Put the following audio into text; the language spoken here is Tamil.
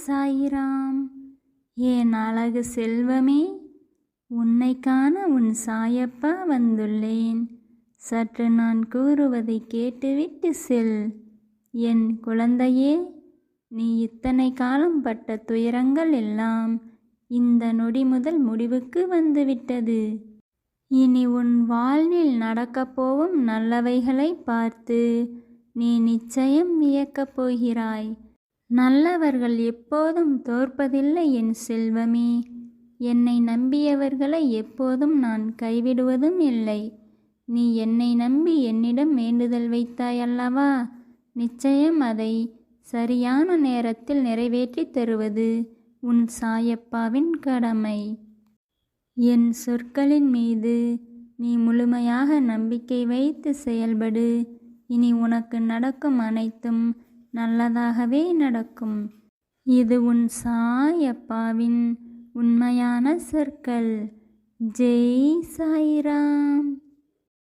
சாயிராம். என் அழகு செல்வமே, உன்னை காண உன் சாயப்பா வந்துள்ளேன். சற்று நான் கூறுவதை கேட்டுவிட்டு செல். என் குழந்தையே, நீ இத்தனை காலம் பட்ட துயரங்கள் எல்லாம் இந்த நொடி முதல் முடிவுக்கு வந்துவிட்டது. இனி உன் வாழ்வில் நடக்கப் போகும் நல்லவைகளை பார்த்து நீ நிச்சயம் வியக்கப் போகிறாய். நல்லவர்கள் எப்போதும் தோற்பதில்லை என் செல்வமே. என்னை நம்பியவர்களை எப்போதும் நான் கைவிடுவதும் இல்லை. நீ என்னை நம்பி என்னிடம் வேண்டுதல் வைத்தாய் அல்லவா? நிச்சயம் அதை சரியான நேரத்தில் நிறைவேற்றி தருவது உன் சாயப்பாவின் கடமை. என் சொற்களின் மீது நீ முழுமையாக நம்பிக்கை வைத்து செயல்படு. இனி உனக்கு நடக்கும் அனைத்தும் நல்லதாகவே நடக்கும். இது உன் சாயப்பாவின் உண்மையான சொற்கள். ஜெய் சாய்ராம்.